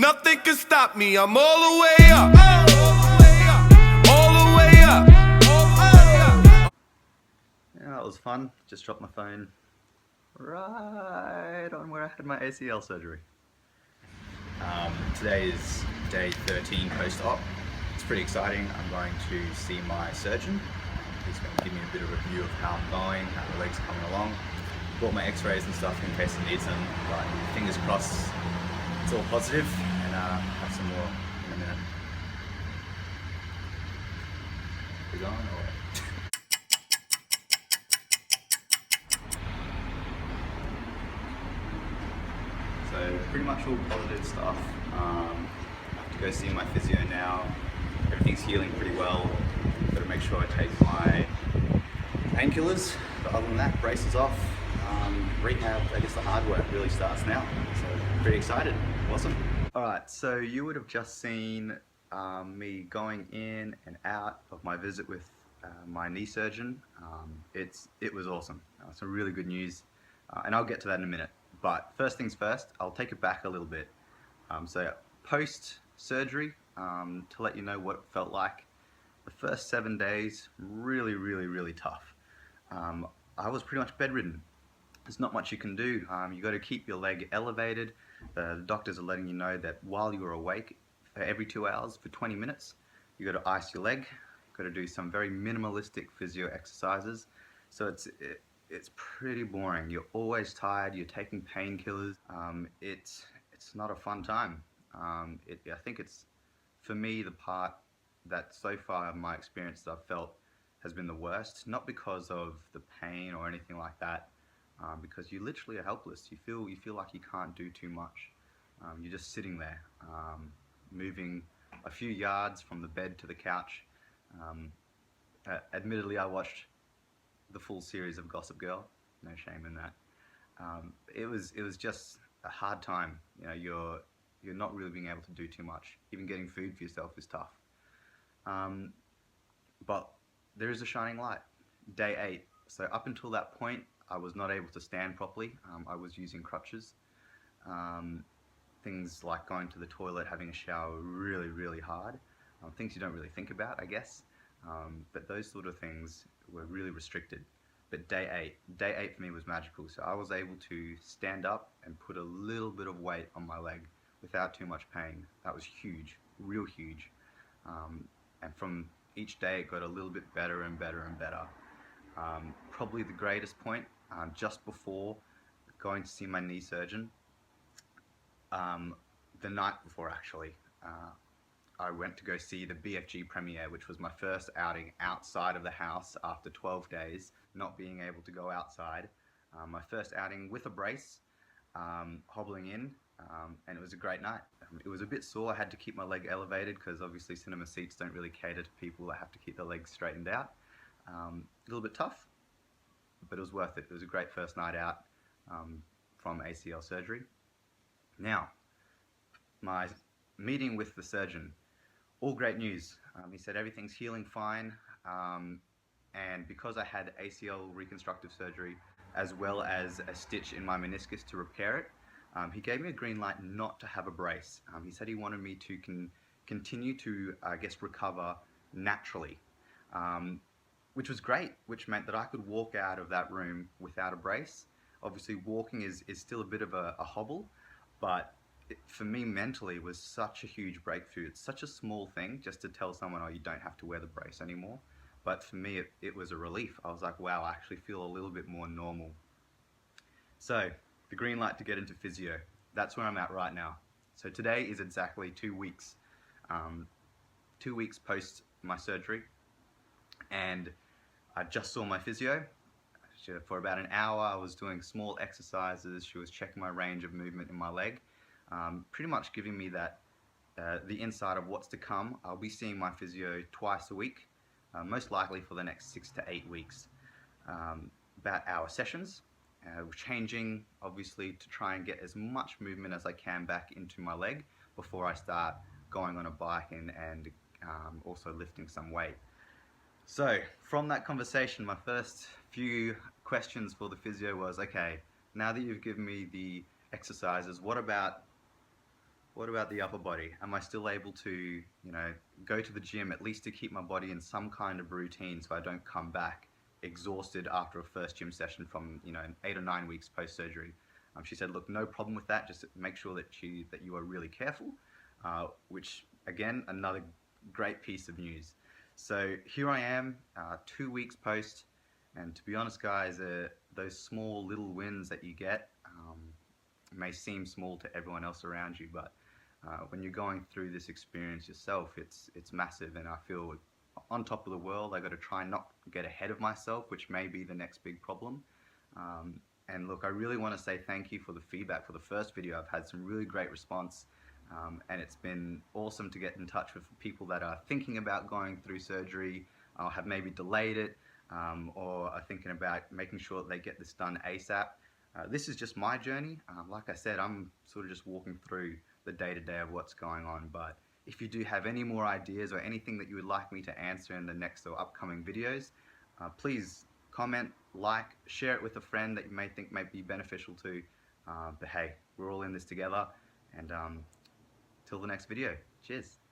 Nothing can stop me. I'm all the way up. All the way up. Yeah, that was fun. Just dropped my phone right on where I had my ACL surgery. Today is day 13 post-op. It's pretty exciting. I'm going to see my surgeon. He's going to give me a bit of a review of how I'm going, how the leg's coming along. Bought my x-rays and stuff in case he needs them, but fingers crossed it's all positive, and have some more in a minute. Is it on or? So pretty much all positive stuff. I have to go see my physio now. Everything's healing pretty well. Got to make sure I take my painkillers, but other than that, braces off. Rehab, I guess the hard work really starts now. So pretty excited. Awesome. Alright, so you would have just seen me going in and out of my visit with my knee surgeon. It was awesome. Some really good news, and I'll get to that in a minute. But first things first, I'll take it back a little bit. So post-surgery, to let you know what it felt like, the first 7 days, really tough. I was pretty much bedridden. There's not much you can do. You got to keep your leg elevated. The doctors are letting you know that while you're awake, every 2 hours for 20 minutes, you got to ice your leg. You've got to do some very minimalistic physio exercises. So it's pretty boring. You're always tired. You're taking painkillers. It's not a fun time. I think it's, for me, the part that so far in my experience that I've felt has been the worst. Not because of the pain or anything like that. Because you literally are helpless. You feel like you can't do too much. You're just sitting there, moving a few yards from the bed to the couch. Admittedly, I watched the full series of Gossip Girl. No shame in that. It was just a hard time. You know, you're not really being able to do too much. Even getting food for yourself is tough. But there is a shining light. Day 8. So up until that point, I was not able to stand properly. I was using crutches. Things like going to the toilet, having a shower were really hard. Things you don't really think about, I guess. But those sort of things were really restricted. But day 8 for me was magical. So I was able to stand up and put a little bit of weight on my leg without too much pain. That was huge, real huge. And from each day it got a little bit better and better. Probably the greatest point, just before going to see my knee surgeon, the night before actually, I went to go see the BFG premiere, which was my first outing outside of the house after 12 days, not being able to go outside. My first outing with a brace, hobbling in, and it was a great night. It was a bit sore. I had to keep my leg elevated because obviously cinema seats don't really cater to people that have to keep their legs straightened out. A little bit tough, but it was worth it. It was a great first night out from ACL surgery. Now, my meeting with the surgeon, all great news. He said everything's healing fine, and because I had ACL reconstructive surgery as well as a stitch in my meniscus to repair it, he gave me a green light not to have a brace. He said he wanted me to continue to, I guess, recover naturally. Which was great, which meant that I could walk out of that room without a brace. Obviously, walking is still a bit of a hobble, but for me mentally it was such a huge breakthrough. It's such a small thing just to tell someone, oh, you don't have to wear the brace anymore. But for me, it was a relief. I was like, wow, I actually feel a little bit more normal. So, the green light to get into physio. That's where I'm at right now. So today is exactly 2 weeks. 2 weeks post my surgery. And I just saw my physio. For about an hour, I was doing small exercises. She was checking my range of movement in my leg, pretty much giving me that the insight of what's to come. I'll be seeing my physio twice a week, most likely for the next 6 to 8 weeks. About hour sessions, changing obviously to try and get as much movement as I can back into my leg before I start going on a bike and also lifting some weight. So from that conversation, my first few questions for the physio was, okay, now that you've given me the exercises, what about What about the upper body? Am I still able to, go to the gym at least to keep my body in some kind of routine so I don't come back exhausted after a first gym session from, 8 or 9 weeks post-surgery? She said, look, no problem with that. Just make sure that you are really careful, which, again, another great piece of news. So here I am, 2 weeks post, and to be honest, guys, those small little wins that you get may seem small to everyone else around you, but when you're going through this experience yourself, it's massive, and I feel on top of the world. I got to try and not get ahead of myself, which may be the next big problem. And look, I really want to say thank you for the feedback for the first video. I've had some really great response, and it's been awesome to get in touch with people that are thinking about going through surgery, or have maybe delayed it, or are thinking about making sure that they get this done ASAP. This is just my journey. Like I said, I'm sort of just walking through the day-to-day of what's going on, but if you do have any more ideas or anything that you would like me to answer in the next or upcoming videos, please comment, like, share it with a friend that you may think might be beneficial to. But hey, we're all in this together, and till the next video, cheers.